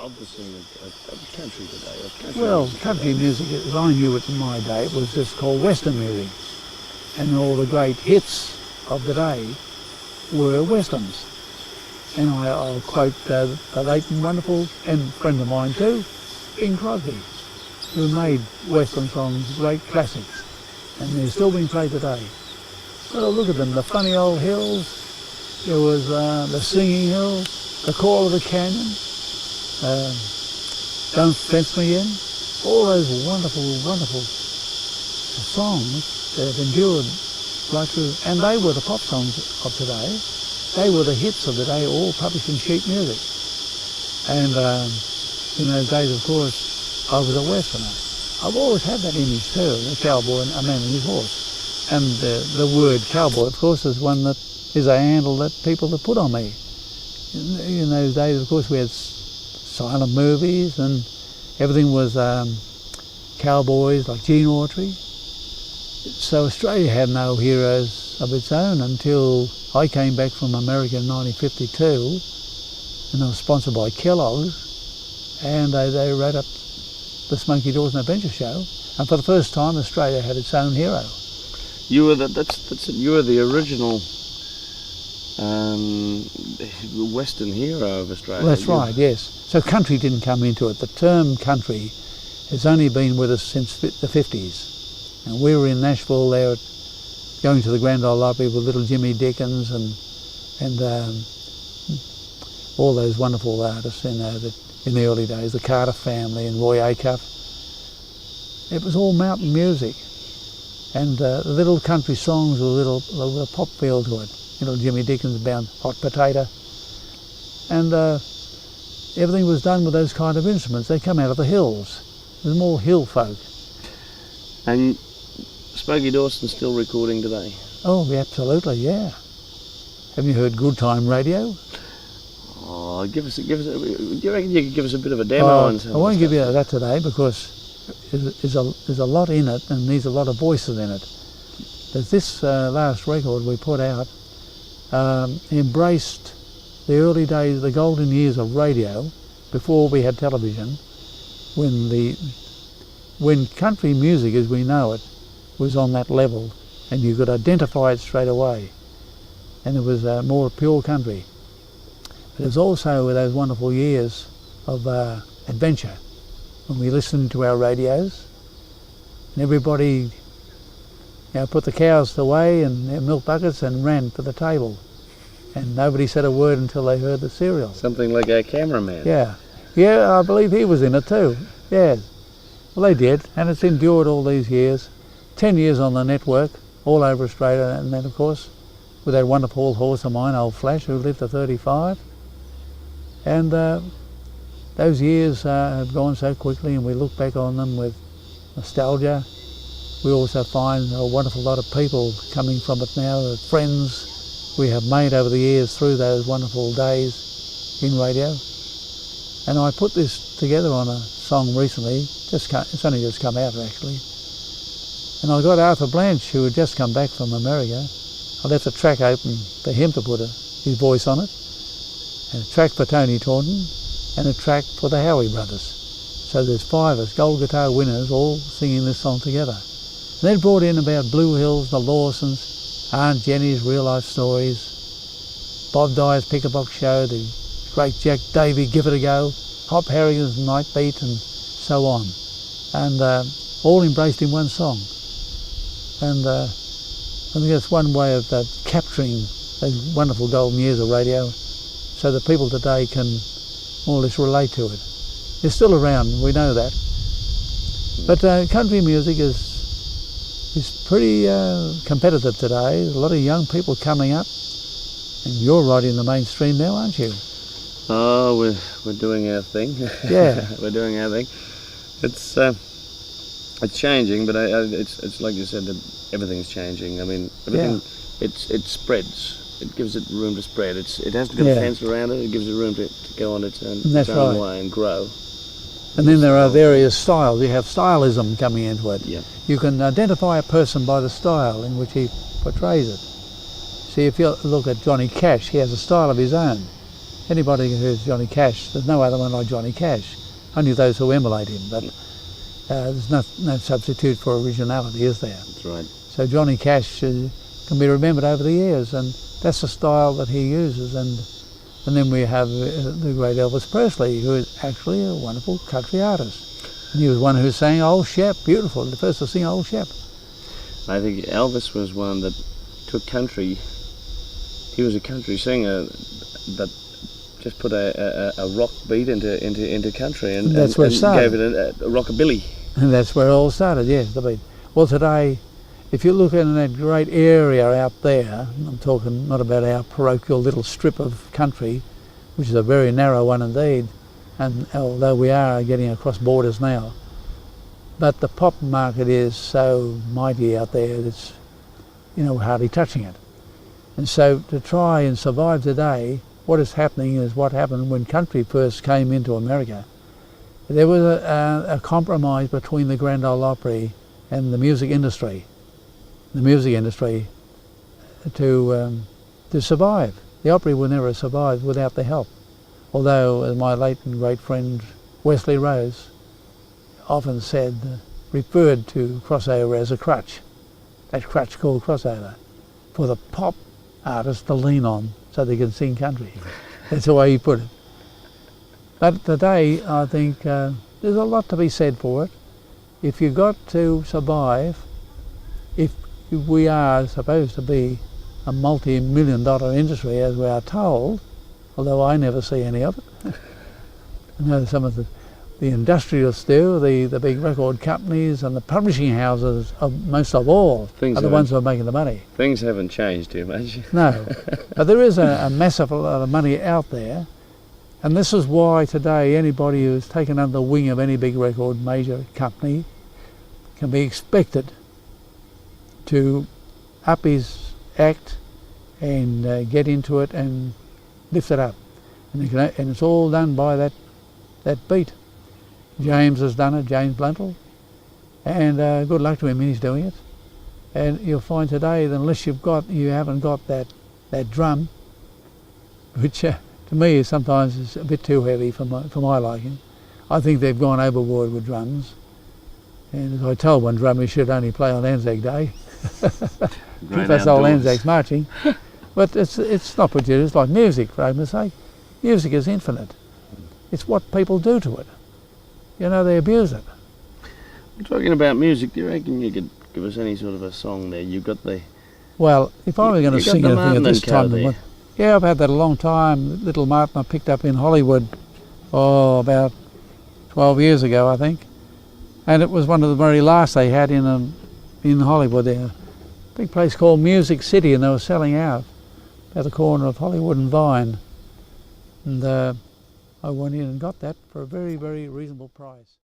of the scene of country today? Of country Well, music country today? music, as I knew it in my day, it was just called Western music. And all the great hits of the day were Westerns. And I'll quote the late and wonderful, and friend of mine too, Bing Crosby, who made Western songs great classics. And they're still being played today. Well, look at them, the Funny Old Hills, there was the Singing Hills, the Call of the Canyon, Don't Fence Me In, all those wonderful, wonderful songs that have endured right through, and they were the pop songs of today. They were the hits of the day, all published in sheet music. And in those days, of course, I was a Westerner. I've always had that image too, a cowboy and a man and his horse. And the word cowboy, of course, is one that is a handle that people have put on me. In those days, of course, we had silent movies and everything was cowboys like Gene Autry. So Australia had no heroes of its own until I came back from America in 1952, and I was sponsored by Kellogg's, and they wrote up the Smoky Dawson Adventure Show, and for the first time Australia had its own hero. You were you were the original Western hero of Australia. Well, that's right, yes. So country didn't come into it. The term country has only been with us since the 50s. And we were in Nashville there, going to the Grand Ole Opry with little Jimmy Dickens and all those wonderful artists in the early days, the Carter family and Roy Acuff. It was all mountain music, and little country songs with a pop feel to it. Little Jimmy Dickens about hot potato, and everything was done with those kind of instruments. They come out of the hills. It was more hill folk. And Smoky Dawson's still recording today? Oh, absolutely, yeah. Have you heard Good Time Radio? Oh, do you reckon you could give us a bit of a demo? I won't give you that today because there's a lot in it and needs a lot of voices in it. But this last record we put out embraced the early days, the golden years of radio, before we had television, when country music as we know it was on that level and you could identify it straight away, and it was more pure country. But it was also those wonderful years of adventure when we listened to our radios and everybody put the cows away and their milk buckets and ran for the table, and nobody said a word until they heard the serial. Something like our cameraman. Yeah, I believe he was in it too. Yeah. Well, they did, and it's endured all these years. 10 years on the network, all over Australia, and then, of course, with that wonderful horse of mine, Old Flash, who lived to 35. And those years have gone so quickly, and we look back on them with nostalgia. We also find a wonderful lot of people coming from it now, the friends we have made over the years through those wonderful days in radio. And I put this together on a song recently, it's only just come out actually. And I got Arthur Blanche, who had just come back from America. I left a track open for him to put his voice on it, and a track for Tony Taunton, and a track for the Howie Brothers. So there's 5 of us, gold guitar winners, all singing this song together. And then brought in about Blue Hills, the Lawsons, Aunt Jenny's Real Life Stories, Bob Dyer's Pick-a-Box Show, the great Jack Davy Give It a Go, Hop Harrigan's Night Beat, and so on. And all embraced in one song. And I think that's one way of capturing those wonderful golden years of radio so that people today can more or less relate to it. It's still around, we know that. But country music is pretty competitive today. There's a lot of young people coming up, and you're right in the mainstream now, aren't you? Oh, we're doing our thing. Yeah. We're doing our thing. It's changing, but it's like you said, that everything's changing. I mean, everything, it spreads. It gives it room to spread. It has to get a fence around it. It gives it room to go on its own way and grow. And then there are various styles. You have stylism coming into it. Yeah. You can identify a person by the style in which he portrays it. See, if you look at Johnny Cash, he has a style of his own. anybody who's Johnny Cash, there's no other one like Johnny Cash. Only those who emulate him, but there's no substitute for originality, is there? That's right. So Johnny Cash can be remembered over the years, and that's the style that he uses. And then we have the great Elvis Presley, who is actually a wonderful country artist. And he was one who sang Old Shep, beautiful, the first to sing Old Shep. I think Elvis was one that took country. He was a country singer that just put a rock beat into country and that's where it started. Gave it a rockabilly. And that's where it all started, yes, the beat. Well, today, if you look in that great area out there, I'm talking not about our parochial little strip of country, which is a very narrow one indeed, and although we are getting across borders now, but the pop market is so mighty out there, it's, hardly touching it. And so to try and survive today, what is happening is what happened when country first came into America. There was a compromise between the Grand Ole Opry and the music industry. The music industry to survive. The Opry would never have survived without the help. Although, as my late and great friend Wesley Rose often said, referred to crossover as a crutch. That crutch called crossover, for the pop artists to lean on so they can sing country. That's the way he put it. But today, I think there's a lot to be said for it. If you've got to survive, if we are supposed to be a multi-million-dollar industry, as we are told, although I never see any of it. I know some of the industrialists do, the big record companies and the publishing houses, most of all, are the ones who are making the money. Things haven't changed too much. No, but there is a massive lot of money out there, and this is why today anybody who's taken under the wing of any big record major company can be expected to up his act and get into it and lift it up. And it's all done by that beat. James has done it, James Blundell, and good luck to him, he's doing it. And you'll find today that unless you haven't got that drum, which to me sometimes is a bit too heavy for my liking. I think they've gone overboard with drums. And as I told one drummer, he should only play on Anzac Day. Keep us old Anzacs marching. But it's not produced like music, for argument's sake. Music is infinite. It's what people do to it. They abuse it. Talking about music, do you reckon you could give us any sort of a song there? You've got the... Well, if I were going to sing anything at this time... Yeah, I've had that a long time. Little Martin I picked up in Hollywood, about 12 years ago, I think. And it was one of the very last they had in Hollywood there. A big place called Music City, and they were selling out at the corner of Hollywood and Vine. And I went in and got that for a very, very reasonable price.